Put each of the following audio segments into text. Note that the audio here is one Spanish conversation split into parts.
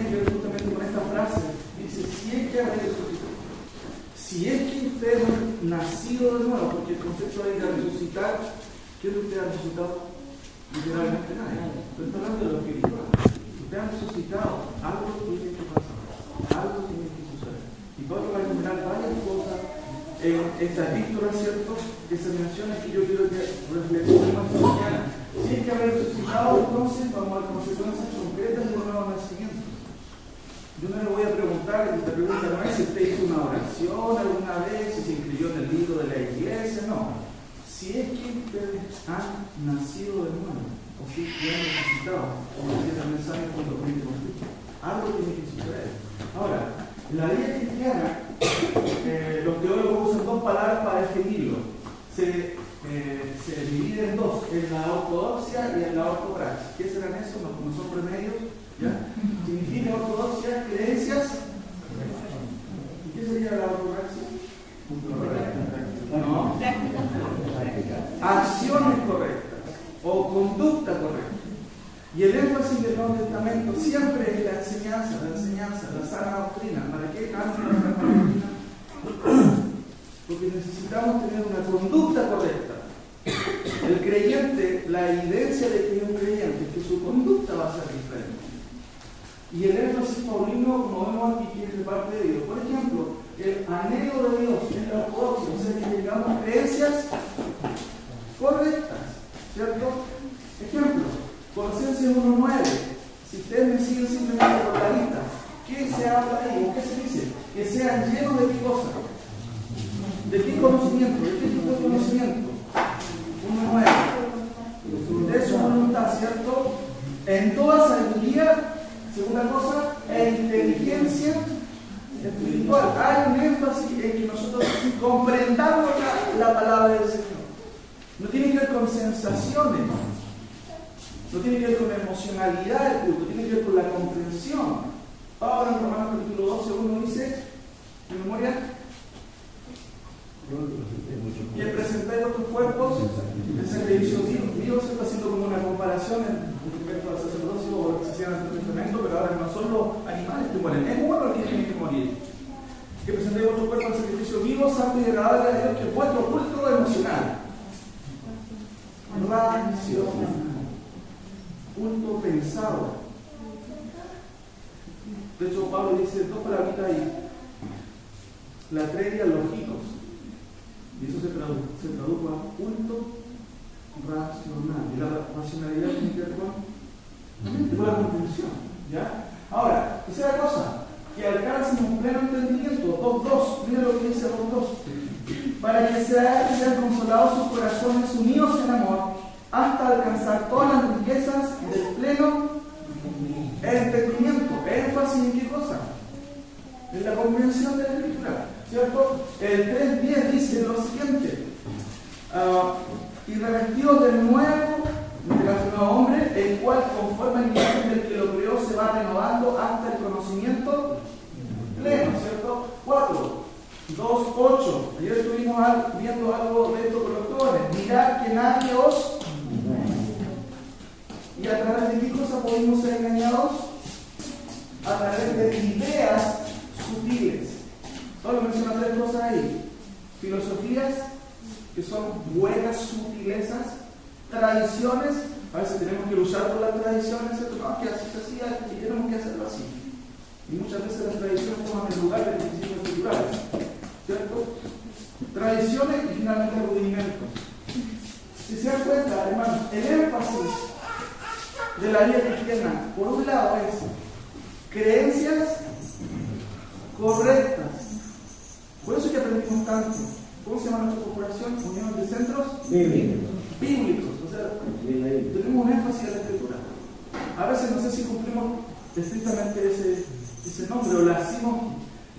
tiene que ver justamente con esta frase. Dice, si es que habéis resucitado. Si es que usted ha nacido de nuevo, porque el concepto de resucitar, ¿qué es lo que usted ha resucitado? Literalmente nadie. Pero está hablando de lo espiritual. Usted ha resucitado, algo tiene que pasar, algo tiene que suceder. Y Pablo va a enumerar varias cosas en esta epístola, ¿cierto? Examinaciones que yo quiero que reflexionemos esta mañana. Si es que haber resucitado, entonces vamos a ver consecuencias concretas del nuevo nacimiento. Yo no le voy a preguntar, esta pregunta no es si usted hizo una oración alguna vez, si se inscribió en el libro de la iglesia, no. Si es que ustedes han nacido de nuevo, o si han necesitado, como decía el mensaje con los Cristo, algo tiene que suceder. Ahora, la vida cristiana, los teólogos usan dos palabras para definirlo. Se divide en dos, en la ortodoxia y en la ortopraxis. ¿Qué serán esos? No son remedios, ¿ya? Significa ortodoxia, creencias. ¿Y qué sería la ortopraxis? No. Acciones correctas o conducta correcta. Y el énfasis del Nuevo Testamento siempre es la enseñanza, la sana doctrina. ¿Para qué cambia la sana doctrina? Porque necesitamos tener una conducta correcta. El creyente, la evidencia de que es un creyente es que su conducta va a ser diferente. Y el énfasis paulino, como vemos aquí, es de parte de Dios. Por ejemplo, el anhelo de Dios en la ortodoxia, o sea, que tengamos creencias correctas, ¿cierto? Ejemplo, Colosenses 1:9. Si ustedes me siguen simplemente por la lista, ¿qué se habla ahí? ¿O qué se dice? Que sean llenos de qué cosa. ¿De qué conocimiento? ¿De qué tipo de conocimiento? 1:9. De su voluntad, ¿cierto? En toda sabiduría, segunda cosa, e inteligencia espiritual. Hay un énfasis en que nosotros comprendamos la palabra del Señor. No tiene que ver con sensaciones, no tiene que ver con la emocionalidad del culto, tiene que ver con la comprensión. Pablo en Romanos capítulo 12:1 dice, en memoria, y presentáis vuestros cuerpos en sacrificio vivo. Se está haciendo como una comparación respecto al sacerdocio o lo que se hacía en el Antiguo Testamento, pero ahora no son los animales que mueren, es uno el que tiene que morir. Que presentéis vuestros cuerpos en sacrificio vivo, santo y agradable a Dios, que es vuestro culto emocional. Racional. Culto pensado. De hecho, Pablo dice dos palabritas ahí. La tredia lógicos. Y eso se tradujo a culto racional. Y la racionalidad tiene que ver con la comprensión. ¿Ya? Ahora, esa es la cosa, que alcancen un pleno entendimiento. 2:2, mira lo que dice 2:2. Para que sean consolados sus corazones unidos en amor, hasta alcanzar todas las riquezas del pleno entendimiento. ¿Énfasis en qué cosa? En la comprensión de la Escritura, ¿cierto? El 3:10 dice lo siguiente: y revestidos del nuevo hombre, el cual conforme a la imagen del que lo creó se va renovando hasta el conocimiento pleno, ¿cierto? 2:8. Ayer estuvimos viendo algo de esto con los jóvenes. Mirad que nadie os... ¿Y a través de qué cosa podemos ser engañados? A través de ideas sutiles. Solo menciona 3 cosas ahí: filosofías, que son buenas sutilezas; tradiciones, a veces tenemos que luchar por las tradiciones, ¿cierto? No, que así se hacía y tenemos que hacerlo así. Y muchas veces las tradiciones toman el lugar de los principios culturales, ¿cierto? Tradiciones y finalmente rudimentos. Si se dan cuenta, hermanos, el énfasis de la vida cristiana, por un lado, es creencias correctas. Por eso es que aprendimos tanto. ¿Cómo se llama nuestra corporación? Unión de Centros Bíblicos. O sea, tenemos un énfasis en la Escritura. A veces no sé si cumplimos estrictamente ese nombre o le hacemos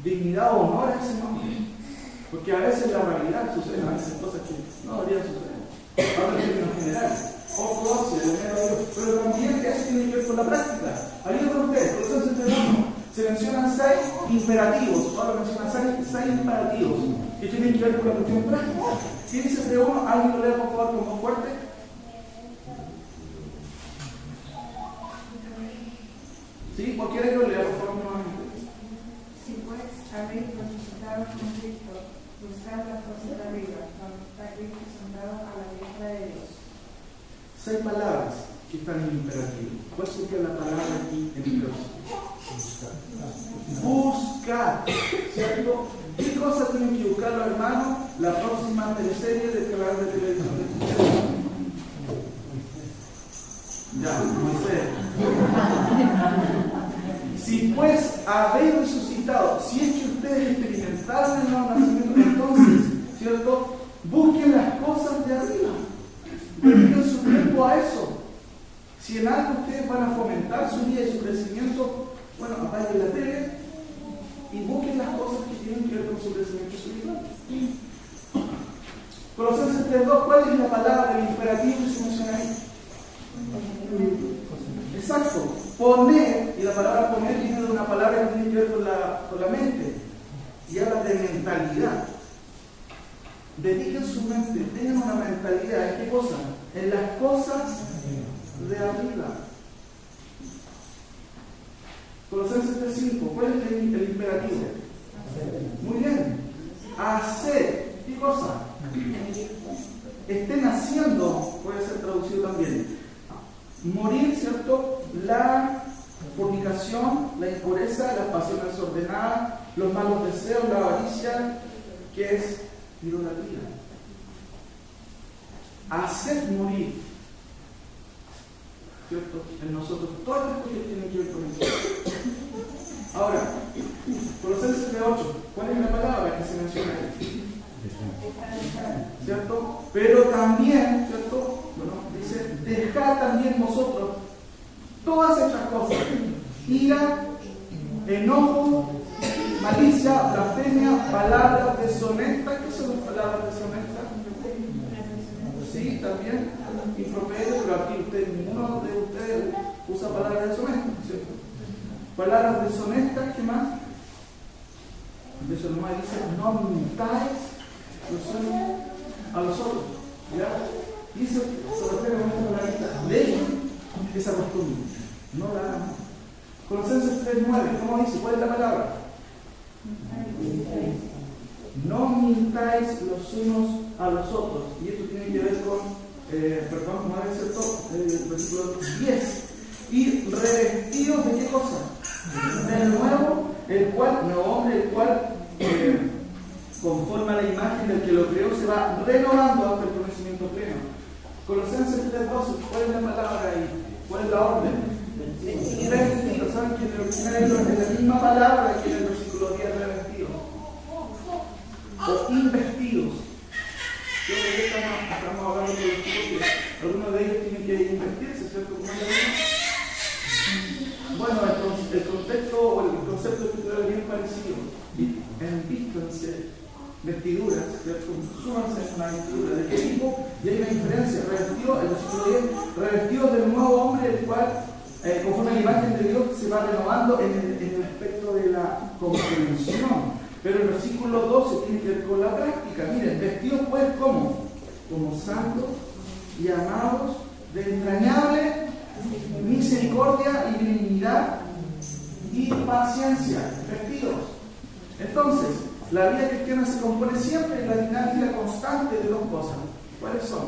dignidad o honor a ese nombre. Porque a veces la realidad sucede, a veces cosas que no deberían suceder. Hablo en términos generales. Ortodoxia, de manera de Dios. Pero también eso tiene que ver con la práctica. Ayúdenme con ustedes, por eso se mencionan 6 imperativos. Pablo menciona 6 imperativos que tienen que ver con la cuestión práctica. ¿Quién dice 3:1? ¿Alguien lo lee por favor con voz fuerte? ¿Sí? Cualquiera que lo lea, por favor, nuevamente. Si pues habéis resucitado con Cristo, buscad las cosas de arriba, donde está Cristo sentado a la diestra de Dios. 6 palabras que están en imperativo. ¿Cuál sería la palabra aquí en imperativo? Buscar. ¿Cierto? ¿Qué cosa tienen que buscar los hermanos? La próxima teleserie del canal de televisión de ustedes. Ya, no sé. Si pues habéis resucitado, si es que ustedes experimentaron el nuevo nacimiento, entonces, ¿cierto? Busquen las cosas de arriba. Dediquen su tiempo a eso. Si en algo ustedes van a fomentar su vida y su crecimiento, bueno, apaguen la tele y busquen las cosas que tienen que ver con su crecimiento espiritual. Colosenses 3:2, ¿cuál es la palabra del imperativo que se menciona ahí? Exacto, poner, y la palabra poner viene de una palabra que tiene que ver con la mente, y habla de mentalidad. Dediquen su mente, tengan una mentalidad, ¿en qué cosa? En las cosas de arriba. Colosenses 3:5, ¿cuál es el imperativo? Muy bien, hacer, ¿qué cosa? Estén haciendo, puede ser traducido también. Morir, ¿cierto? La fornicación, la impureza, las pasiones desordenadas, los malos deseos, la avaricia, que es idolatría. Hacer morir, ¿cierto? En nosotros todas las cosas que tienen que ver con eso. Ahora, Colosenses 3:8, ¿cuál es la palabra que se menciona ahí? ¿Cierto? Pero también, ¿cierto? Bueno, dice, dejad también vosotros todas estas cosas: ira, enojo, malicia, blasfemia, palabras deshonestas. ¿Qué son las palabras deshonestas? Sí, también improperio, pero aquí ninguno de ustedes usa palabras deshonestas, ¿cierto? Palabras deshonestas, ¿qué más? De eso nomás dice, no mintáis los unos a los otros. ¿Ya? Y eso se refiere a una palabra. Dejen esa costumbre, no la hagan. Colosenses 3:9, ¿cómo dice? ¿Cuál es la palabra? No mintáis los unos a los otros. Y esto tiene que ver con, ¿cómo es el versículo 10. Y revestidos de qué cosa? Del nuevo, nuevo hombre, el cual, conforme a la imagen del que lo creó, se va renovando hasta el conocimiento pleno. Colosenses 3:12, ¿cuál es la palabra ahí? ¿Cuál es la orden? Revestidos. ¿Saben que en el original es la misma palabra que en el versículo 10, revestidos? O investidos. Yo creo que estamos hablando de los tipos que algunos de ellos tienen que investirse, ¿cierto? Bueno, el contexto o el concepto escritural es bien parecido. Envístanse vestiduras, ¿cierto? Súbanse una vestidura. ¿De qué tipo? Y hay una diferencia. Revestidos, el versículo 10, revestidos del nuevo hombre, el cual, conforme a la imagen de Dios, se va renovando en el aspecto de la comprensión. Pero el versículo 12 tiene que ver con la práctica. Miren, vestidos pues ¿cómo? Como santos y amados de entrañable misericordia y benignidad y paciencia. Vestidos. Entonces, la vida cristiana se compone siempre en la dinámica constante de dos cosas. ¿Cuáles son?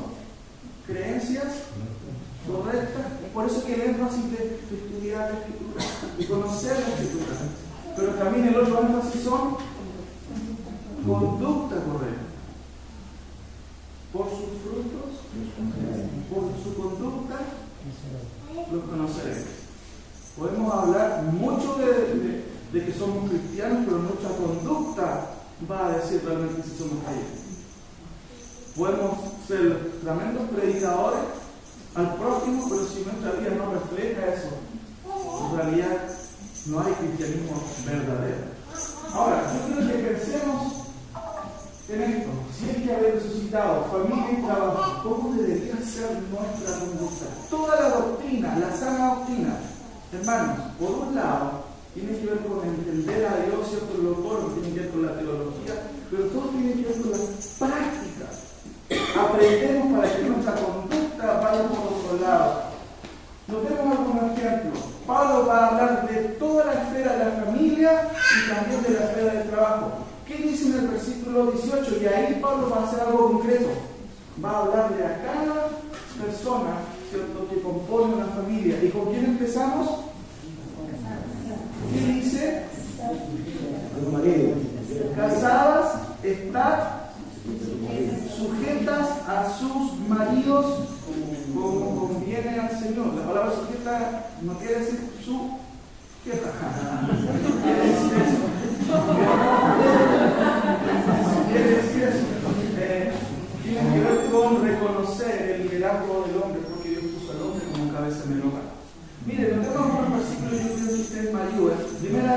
Creencias correctas. Por eso que el énfasis de estudiar la Escritura, de conocer la Escritura. Pero también el otro énfasis son conducta correcta. Por sus frutos, por su conducta, los conoceréis. Podemos hablar mucho de que somos cristianos, pero nuestra conducta va a decir realmente si somos creyentes. Podemos ser tremendos predicadores al próximo, pero si nuestra vida no refleja eso, en realidad no hay cristianismo verdadero. Ahora, yo quiero que pensemos en esto. Si es que haber resucitado, familia y trabajo, ¿cómo debería ser nuestra conducta? Toda la doctrina, la sana doctrina, hermanos, por un lado, tiene que ver con entender a Dios, ¿cierto? Lo otro tiene que ver con la teología, pero todo tiene que ver con las prácticas. Aprendemos para que nuestra conducta vaya por otro lado. Notemos algunos ejemplos. Pablo va a hablar de toda la esfera de la familia y también de la esfera del trabajo. ¿Qué dice en el versículo 18? Y ahí Pablo va a hacer algo concreto. Va a hablarle a cada persona, ¿cierto?, que compone una familia. ¿Y con quién empezamos? ¿Qué dice? Casadas, estad sujetas a sus maridos como conviene al Señor. La palabra sujeta no quiere decir sujeta. Quiere decir eso. Quiere decir eso. Tiene que ver con reconocer el liderazgo del hombre, porque Dios puso al hombre como cabeza en el hogar. Mire, nos tenemos un versículo y yo quiero que ustedes me ayuden. Primera,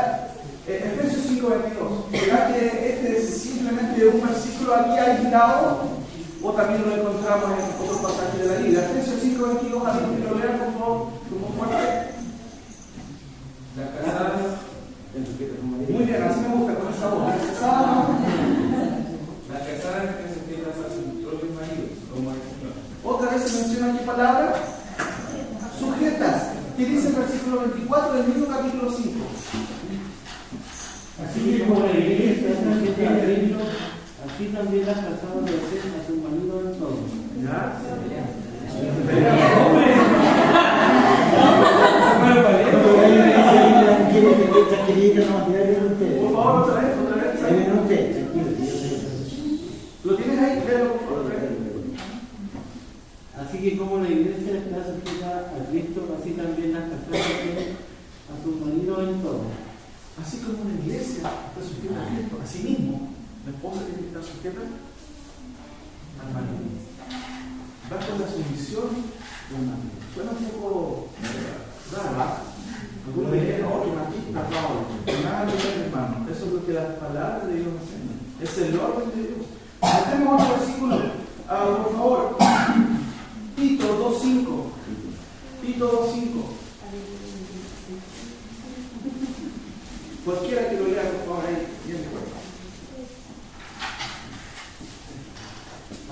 Efesios 5:22. ¿Verdad que este es simplemente un versículo aquí aislado? O también lo encontramos en otros pasajes de la Biblia. Efesios 5:22, alguien que lo lea, por favor, como fuerte. La casada. Muy bien, así me gusta, con esa voz. La casada que se quiera a sus propios maridos, como el Señor. Otra vez se menciona aquí palabra sujetas. ¿Qué dice el versículo 24 del mismo capítulo 5? Así como la iglesia es la que tiene Cristo, así también las casadas obedecen a su marido en todo. ¿Ya? Por favor, otra vez. ¿Lo tienes ahí? Léelo, por favor. Así que como la iglesia está sujeta a Cristo, así también las casadas obedecen a su marido en todo. Así como una iglesia está sujeta a Cristo, así mismo, la esposa tiene que estar sujeta al marido. Va con la sumisión del marido. Suena un poco raro. Algunos dirían, oh, que machista, Pablo. Nada que ver, hermano. Eso es lo que las palabras de Dios nos enseñan. Es el orden de Dios. Tenemos otro versículo. Por favor. Tito 2:5. Tito 2:5. Cualquiera que lo lea, por favor, ahí, bien de acuerdo.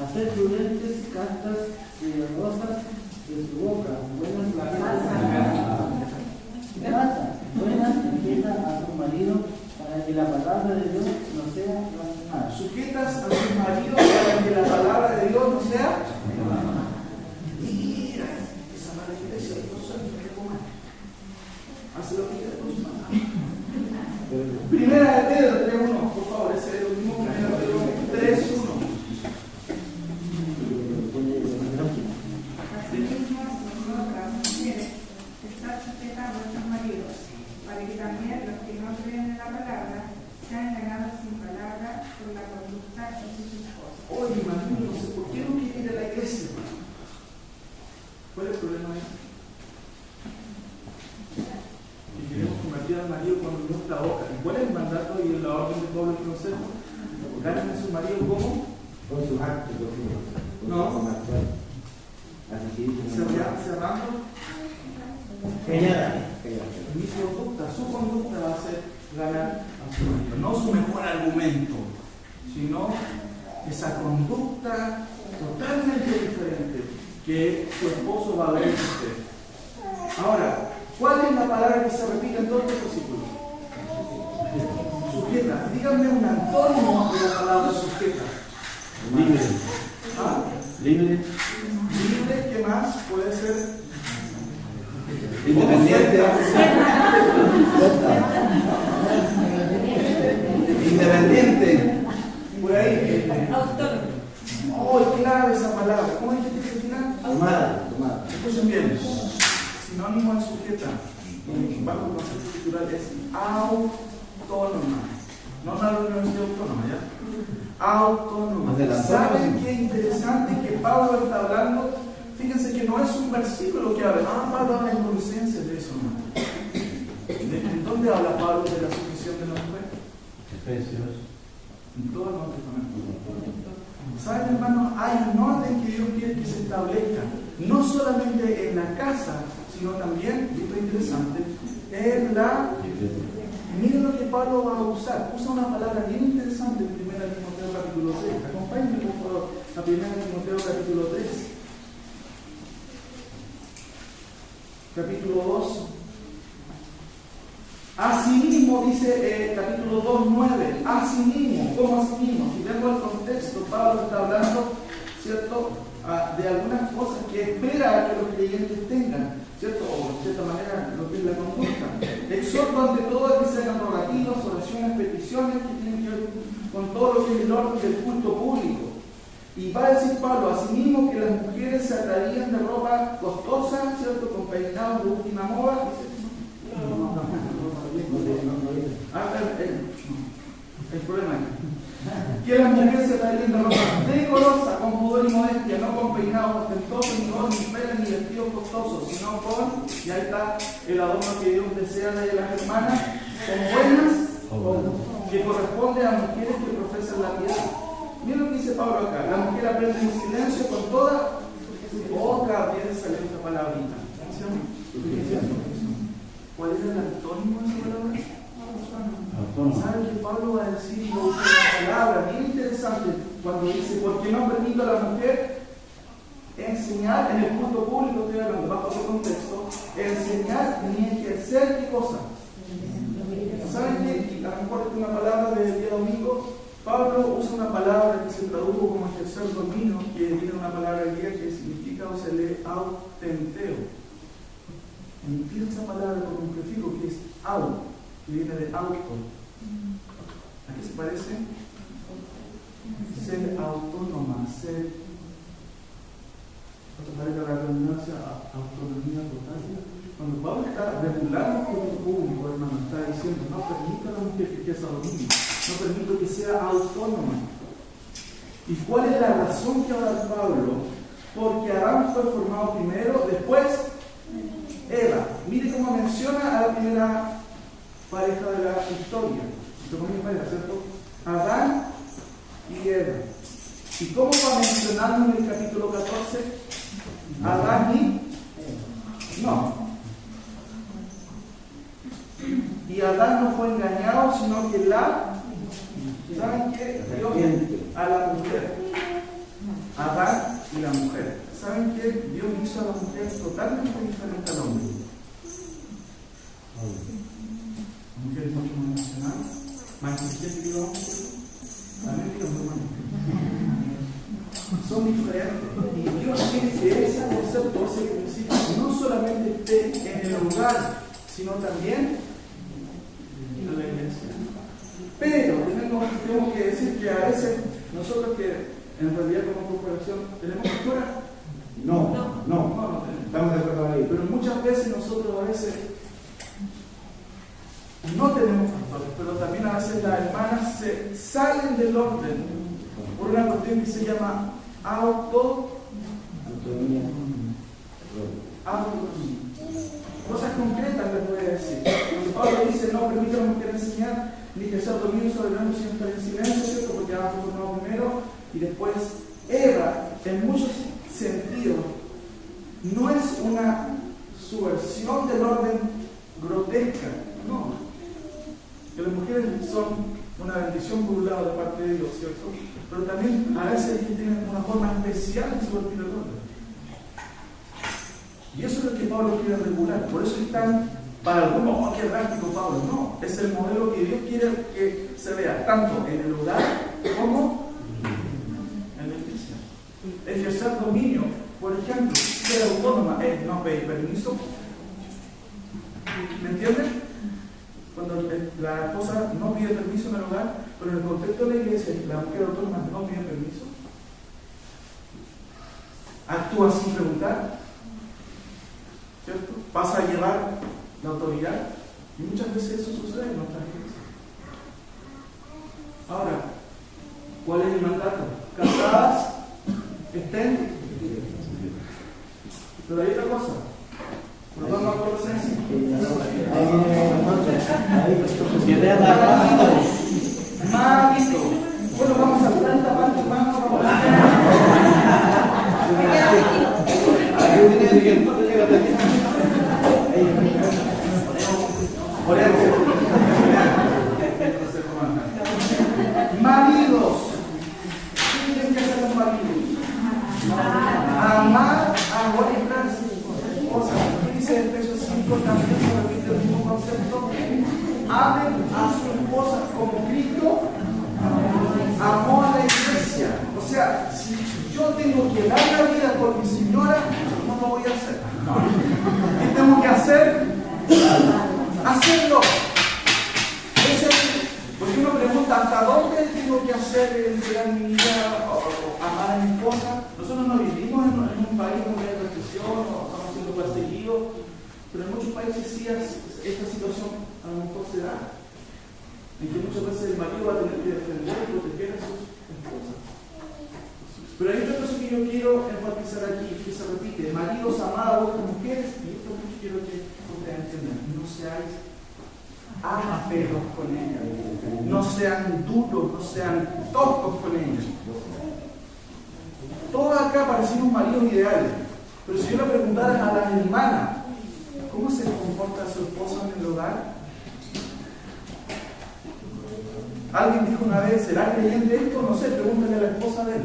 Hacer prudentes, castas, cuidadosas de su boca, buenas sujetas a su marido, para que la palabra de Dios no sea blasfemada. Sujetas a sus maridos para que la palabra de Dios no sea. Mira, esa mala iglesia de Dios es recomanda. Hace lo que quiere con su mano. Primera de Pedro 3:1, por favor, ese es el último. Primera de Pedro 3:1. Asimismo, nosotras, mujeres, estad sujetas a vuestros maridos, para que también los que no creen en la palabra sean ganados sin palabra por la conducta de sus esposos. Oye, hermano, no sé por qué no quiere ir a la iglesia, hermano. ¿Cuál es el problema ahí? Que queremos convertir al marido cuando Dios la boca. ¿Y cuál es el mandato y la orden de Pablo y consejo? Ganen a su marido como Con sus actos, no. Cerrando. Mi conducta, su conducta va a ser ganar a su marido. No su mejor argumento, sino esa conducta totalmente diferente que su esposo va a ver en usted. Ahora, ¿cuál es la palabra que se repite en todos estos versículos? Sujeta. Díganme un antónimo de la palabra sujeta. Libre. ¿Ah? Libre. Libre, ¿qué más? Puede ser Independiente. Independiente. por ahí. Autónomo. Oh, clave esa palabra. ¿Cómo dijiste que al final? Tomada. Escuchen bien. Sinónimo de sujeta, bajo el concepto cultural, es autónoma. No la universidad autónoma, ¿ya? Autónoma. ¿Saben qué interesante que Pablo está hablando? Fíjense que no es un versículo que habla. Pablo habla en Colosenses de eso, ¿no? ¿En dónde habla Pablo de la sumisión de la mujer? Efesios. En todo el Nuevo Testamento. ¿Saben, hermanos? Hay un orden que Dios quiere que se establezca. No solamente en la casa, sino también, y esto es interesante, en la... Miren lo que Pablo va a usar. Usa una palabra bien interesante en 1 Timoteo capítulo 3. Acompáñenme, por favor, a 1 Timoteo capítulo 3. Capítulo 2, Asimismo, dice capítulo 2:9, asimismo, ¿cómo asimismo? Si vemos el contexto, Pablo está hablando, ¿cierto?, de algunas cosas que espera que los creyentes tengan, ¿cierto?, o de cierta manera lo que es la conducta. Exhorto ante todo a que se hagan rogativas, oraciones, peticiones que tienen que ver con todo lo que es el orden del culto público. Y va a decir Pablo, asimismo, que las mujeres se atarían de ropa costosa, ¿cierto?, con peinados de última moda. El problema es que las mujeres se atarían de ropa decorosa, con pudor y modestia, no con peinados ostentosos, ni oro, ni pelas, ni vestidos costosos, sino con, y ahí está el adorno que Dios desea de las hermanas, con buenas, que corresponde a mujeres que profesan la piedad. Mira lo que dice Pablo acá, la mujer aprende en silencio con toda otra vez sale esta palabrita. ¿Cuál es el antónimo de esa palabra? ¿Saben que Pablo va a decir una palabra bien interesante cuando dice, porque no permito a la mujer enseñar en el culto público, estoy hablando bajo ese contexto, enseñar ni ejercer qué cosa? ¿Saben que a lo mejor es una palabra del día domingo? Pablo usa una palabra que se tradujo como ejercer dominio, que viene de una palabra griega que significa o se lee autenteo. Empieza esa palabra con un prefijo que es au, que viene de auto. ¿A qué se parece? Ser autónoma, ser, ¿cuánto parece la redundancia? Autonomía total. Cuando Pablo está regulando el público, hermano, está diciendo, no permita a la mujer que ejerza dominio, no permito que sea autónoma. ¿Y cuál es la razón que va a dar Pablo? Porque Adán fue formado primero, después Eva. Mire cómo menciona a la primera pareja de la historia. ¿Cierto? Adán y Eva. ¿Y cómo va mencionando en el capítulo 14? Adán y... No. Y Adán no fue engañado, sino que ¿saben qué? Dios a la mujer. Adán y la mujer. ¿Saben qué? Dios hizo a la mujer totalmente diferente al hombre. La mujer es mucho más emocional, más inteligente que los hombres. También que los humanos. Son diferentes. Y Dios quiere que ese concepto, ese principio, no solamente esté en el lugar, sino también en la iglesia. Pero tenemos que decir que a veces nosotros que en realidad como corporación tenemos pastora. No tenemos. Estamos de acuerdo ahí. Pero muchas veces nosotros a veces no tenemos pastores, pero también a veces las hermanas se salen del orden por una cuestión que se llama autonomía. Cosas concretas les voy a decir. Cuando Pablo dice, no permite a la mujer enseñar, ni que sea dominio sobre el hombre, sino estar en silencio, ¿cierto? Porque Adán fue formado primero, y después Eva, en muchos sentidos, no es una subversión del orden grotesca, no. Que las mujeres son una bendición por un lado de parte de Dios, ¿cierto? Pero también a veces ellos tienen una forma especial de subvertir el orden. Y eso es lo que Pablo quiere regular. Por eso están para algunos, oh, qué drástico Pablo. No, es el modelo que Dios quiere que se vea, tanto en el hogar como en la iglesia. Ejercer dominio, por ejemplo, ser autónoma es no pedir permiso. ¿Me entienden? Cuando la esposa no pide permiso en el hogar, pero en el contexto de la iglesia, la mujer autónoma no pide permiso. Actúa sin preguntar, ¿cierto? Pasa a llevar la autoridad, y muchas veces eso sucede en nuestras iglesias. Ahora, ¿cuál es el mandato? Casadas estén, pero hay otra cosa. Nos vamos a Colosenses. Marido. Bueno, vamos a hablar esta parte, hermano. Maridos. ¿Qué tienen que hacer los maridos? Amar a vuestras esposas. ¿Qué dice Efesios 5? También se repite el mismo concepto. amen a su esposa como Cristo amó a la iglesia. O sea, si yo tengo que dar la vida por mi señora, no lo voy a hacer. ¿Qué tengo que hacer? Hacerlo. Porque uno pregunta, ¿hasta dónde tengo que hacer entregar mi vida o amar a mi esposa? Nosotros no vivimos en un país donde hay represión o estamos siendo perseguidos, pero en muchos países sí esta situación a lo mejor se da, en que muchas veces el marido va a tener que defender y proteger a sus esposas. Pero hay otra cosa que yo quiero enfatizar aquí, que se repite: maridos, amad a vuestras mujeres, y esto mucho quiero que ustedes entiendan: no seáis ásperos con ellas, no sean duros, no sean toscos con ellas. Todos acá parecemos maridos ideales, pero si yo le preguntara a las hermanas cómo se comporta su esposa en el hogar, alguien dijo una vez: ¿será creyente esto? No sé, pregúntale a la esposa de él.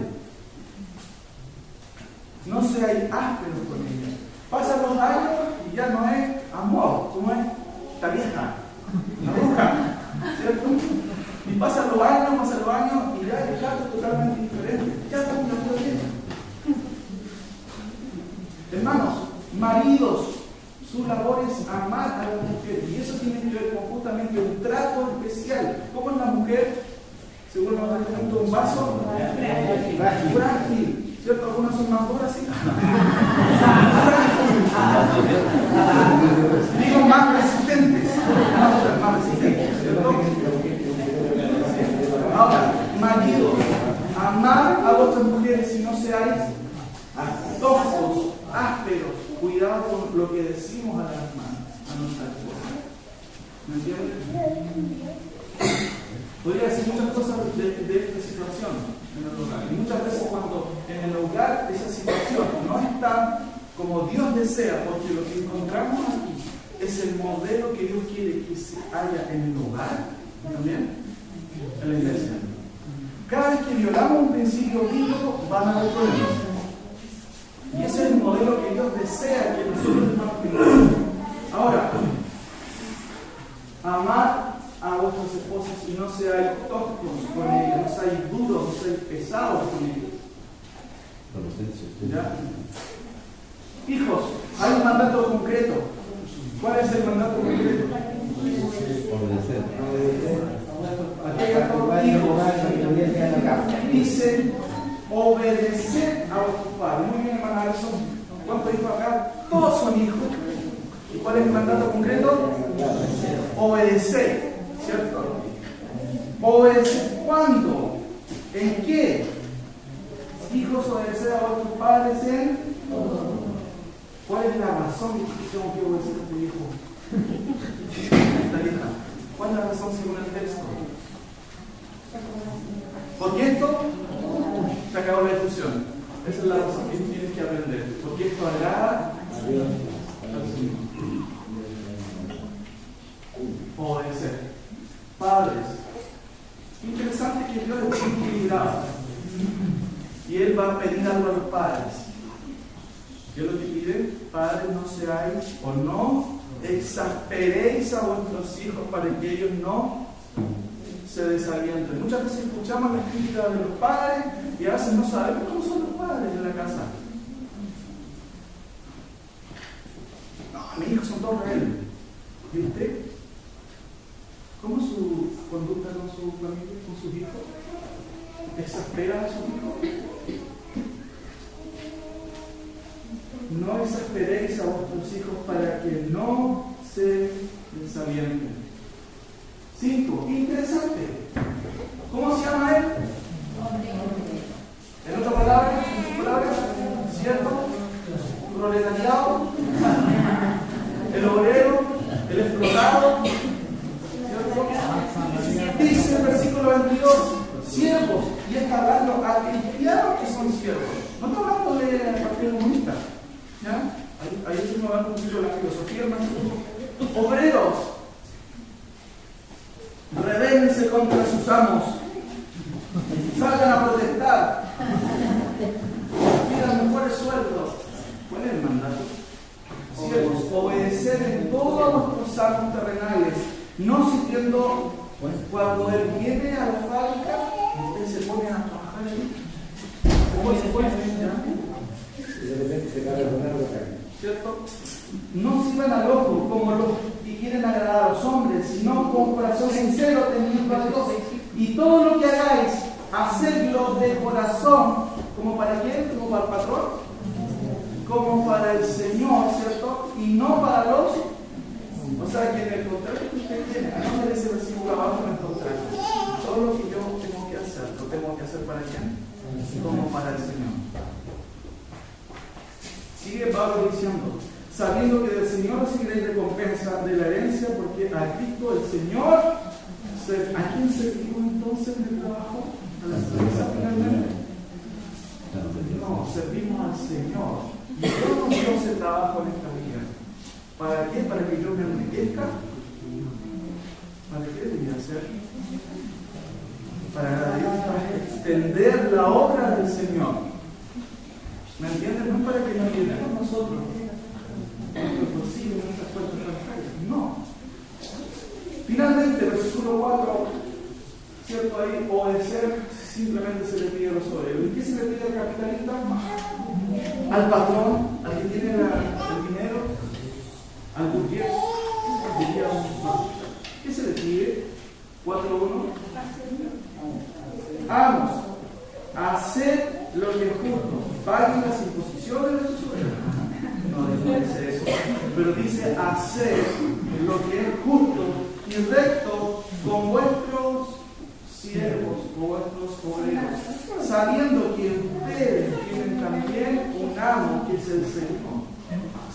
No seáis ásperos con ella. Pasan los años y ya no es amor, como es esta vieja, la bruja, ¿cierto? Y pasan los años y ya el trato es totalmente diferente. Ya estamos de acuerdo en eso. Hermanos, maridos, su labor es amar a la mujer, y eso tiene que ver con justamente un trato especial. ¿Cómo es la mujer? Según nos da ejemplo, un vaso frágil. ¿Cierto? Algunas son más duras, ¿sí? Digo, más resistentes. Más resistentes, ¿cierto? Ahora, maridos, amar a vuestras mujeres y no seáis toscos, ásperos. Cuidado con lo que decimos a las hermanas, a nuestras esposas. ¿Me entienden? Podría decir muchas cosas de esta situación en el hogar. Y muchas veces cuando en el hogar esa situación no está como Dios desea, porque lo que encontramos aquí es el modelo que Dios quiere que se haya en el hogar, también en la iglesia. Cada vez que violamos un principio bíblico van a haber problemas. Y ese es el modelo que Dios desea que nosotros tengamos. Ahora, amar a vuestras esposas y no seáis toscos con ellas, no seáis duros, no seáis pesados con ellas. ¿Ya? Hijos, hay un mandato concreto. ¿Cuál es el mandato concreto? Obedecer. Aquí hay todos hijos. Dice: obedecer a vuestros padres. Muy bien, hermana Alison. ¿Cuántos hijos acá? Todos son hijos. ¿Y cuál es el mandato concreto? Obedecer. ¿Cierto? ¿Obedecer cuándo? ¿En qué? Hijos, obedecer a vuestros padres en... ¿Cuál es la razón de que tengo que obedecer a tu hijo? Esta vieja. ¿Cuál es la razón según el texto? Porque esto se acabó la discusión. Esa es la razón que tienes que aprender. Porque esto agrada a Dios. Obedecer. Padres, interesante que Dios es equilibrado y Él va a pedir algo a los padres. Dios lo que pide: padres, no seáis o no exasperéis a vuestros hijos para que ellos no se desalienten. Muchas veces escuchamos las críticas de los padres y a veces no sabemos cómo son los padres en la casa. No, mis hijos son todos rebeldes. ¿Y usted? ¿Cómo es su conducta con su familia, con sus hijos? ¿Exaspera a sus hijos? No exasperéis a vuestros hijos para que no se desalienten. 5. Interesante. ¿Cómo se llama él? En otra palabra, ¿cierto? Proletariado, el obrero, el explotado. Dice el versículo 22, siervos, y está hablando a cristianos que son siervos. No está hablando del Partido Comunista. ¿Ya? Ahí estamos hablando un poquito de la filosofía, hermano. Obreros, rebélense contra sus amos, salgan a protestar, pidan mejores sueldos. ¿Cuál es el mandato? Siervos, obedecer en todos vuestros amos terrenales No sirviendo, cuando Él viene a la fábrica, ustedes se ponen a trabajar ahí. Se pone, Y de repente se cae el dinero que cae. ¿cierto? No sirvan al ojo como los que quieren agradar a los hombres, sino con corazón sincero teniendo a Dios. Y todo lo que hagáis, hacedlo de corazón. ¿Como para quién? ¿Como para el patrón? Como para el Señor, ¿cierto? Y no para los. O sea, que en el contrato que usted tiene, a no ese versículo abajo en el contrato. Todo lo que yo tengo que hacer, ¿lo tengo que hacer para quién? Como para el Señor. Sigue Pablo diciendo, sabiendo que del Señor recibiréis recompensa de la herencia, porque a Cristo el Señor, ¿a quién servimos entonces en el trabajo? ¿A la empresa finalmente? No, servimos al Señor. Y yo no quiero ese trabajo en esta vida. ¿Para qué? ¿Para que yo me enriquezca? ¿Para qué debería hacer? Para extender la obra del Señor. ¿Me entienden? No es para que nos llenemos nosotros nuestros bolsillos, nuestras cuentas bancarias. No. Finalmente, versículo 4, ¿cierto? Ahí, obedecer simplemente se le pide a los obreros. ¿Y qué se le pide al capitalista? Al patrón, al que tiene el dinero, al burgués, diría un. ¿Qué se le pide? 4.1. Amos, hacer lo que es justo, paguen las imposiciones de sus obreros. No dice eso, pero dice hacer lo que es justo y recto con vuestros siervos o vuestros obreros, sabiendo que ustedes tienen también un amo que es el Señor,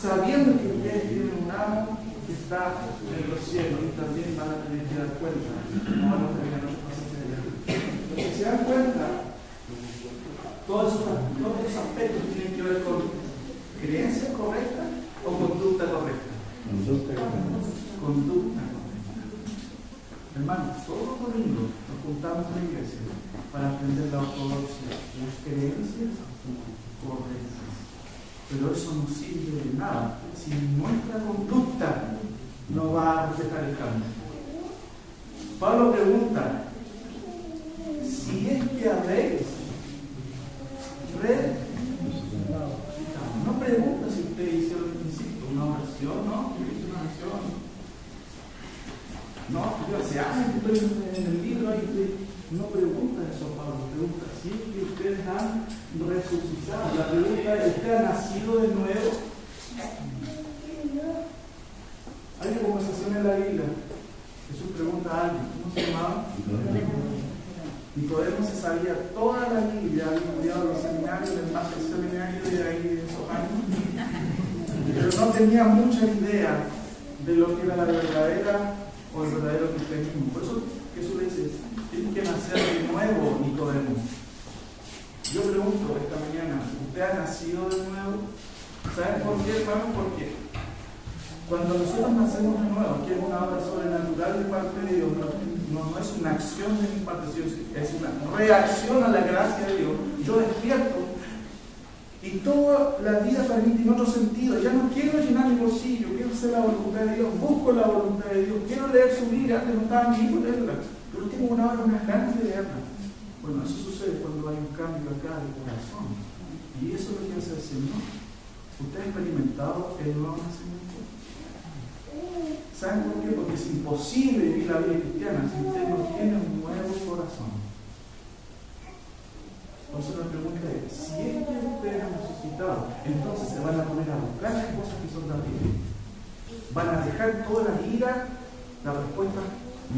sabiendo que ustedes tienen un amo que está en los cielos y también van a tener que dar cuenta, no van a terminar los pasos de Dios. Porque se dan cuenta, todos esos aspectos tienen que ver con creencia correcta o conducta correcta. Conducta correcta. Hermanos, todos los domingos nos juntamos en la iglesia para aprender la ortodoxia, las creencias correctas. Pero eso no sirve de nada si nuestra conducta no va a reflejar el cambio. Pablo pregunta, si es que habéis no pregunta si usted hizo al principio una oración, ¿no? Una oración. No, yo hace años que estoy en el libro ahí, no pregunta eso, Pablo, pregunta si es que ustedes han resucitado. La pregunta es, ¿usted ha nacido de nuevo? Hay una conversación en la Biblia. Jesús pregunta a alguien, ¿cómo se llamaba? Nicodemo se sabía toda la Biblia, había estudiado los seminarios, el seminario de ahí de esos años, pero no tenía mucha idea de lo que era la verdadera o el verdadero cristianismo. Por eso Jesús le dice, tienes que nacer de nuevo, Nicodemo. Yo pregunto esta mañana, ¿usted ha nacido de nuevo? ¿Saben por qué, hermano? Porque cuando nosotros nacemos de nuevo, que es una obra sobrenatural de parte de Dios, no es una acción de mi parte, es una reacción a la gracia de Dios. Yo despierto y toda la vida para mí tiene otro sentido. Ya no quiero llenar mi bolsillo, quiero hacer la voluntad de Dios, busco la voluntad de Dios, quiero leer su Biblia, antes no estaba ni por leerla, pero tengo unas ganas de leerla. Bueno, eso sucede cuando hay un cambio acá de corazón. Y eso es lo que hace el Señor. ¿Usted ha experimentado el nuevo nacimiento? ¿Saben por qué? Porque es imposible vivir la vida cristiana si usted no tiene un nuevo corazón. Entonces la pregunta es, si es que ustedes han resucitado, entonces se van a poner a buscar las cosas que son tan bien. Van a dejar toda la ira, la respuesta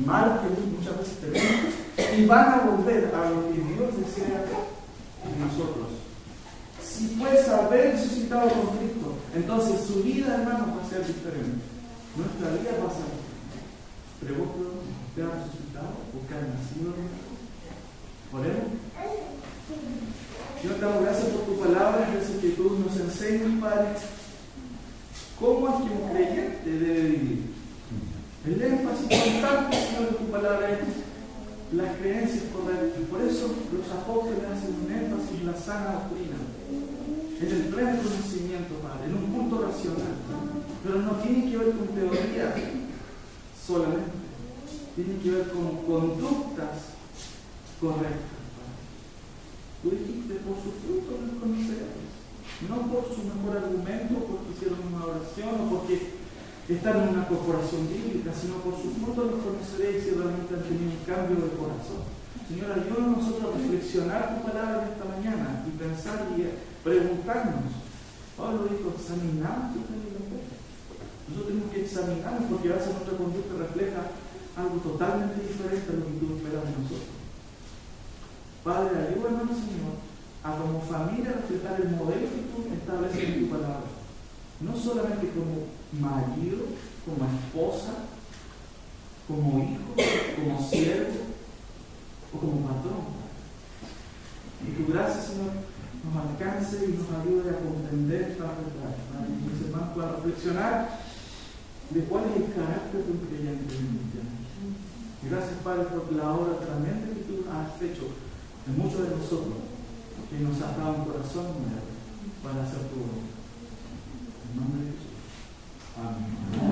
mala que muchas veces tenemos, y van a volver a lo que Dios desea de nosotros. Si puedes haber resucitado con Cristo, entonces su vida, hermano, va a ser diferente. Nuestra vida va a ser diferente. Pregunto, ¿te han resucitado o que han nacido? ¿Oremos? Señor, te damos gracias por tu palabra, gracias que tú nos enseñas, Padre, cómo es que un creyente debe vivir. El énfasis constante, Señor, de tu palabra es las creencias correctas. Por eso los apóstoles hacen un énfasis en la sana doctrina, en el pleno conocimiento, Padre, en un punto racional. Pero no tiene que ver con teoría solamente. tiene que ver con conductas correctas. Tú dijiste, por sus frutos los conoceréis, no por su mejor argumento, porque hicieron una oración o porque están en una corporación bíblica, sino por sus frutos los conoceréis si realmente han tenido un cambio de corazón. Señor, ayúdanos a nosotros a reflexionar tu palabra esta mañana y pensar y preguntarnos. Pablo dijo, examinamos tu fe. Nosotros tenemos que examinarnos porque a veces nuestra conducta refleja algo totalmente diferente a lo que tú esperas de nosotros. Padre, ayúdanos, Señor, a como familia reflejar el modelo que tú estableces en tu palabra. No solamente como marido, como esposa, como hijo, como siervo o como patrón. Y tu gracia, Señor, nos alcance y nos ayude a comprender esta verdad, para que mis hermanos puedan reflexionar de cuál es el carácter de un creyente cristiano. Gracias, Padre, por la obra tremenda que tú has hecho en muchos de nosotros, que nos has dado un corazón nuevo para hacer tu obra. En nombre de Jesús. Amén.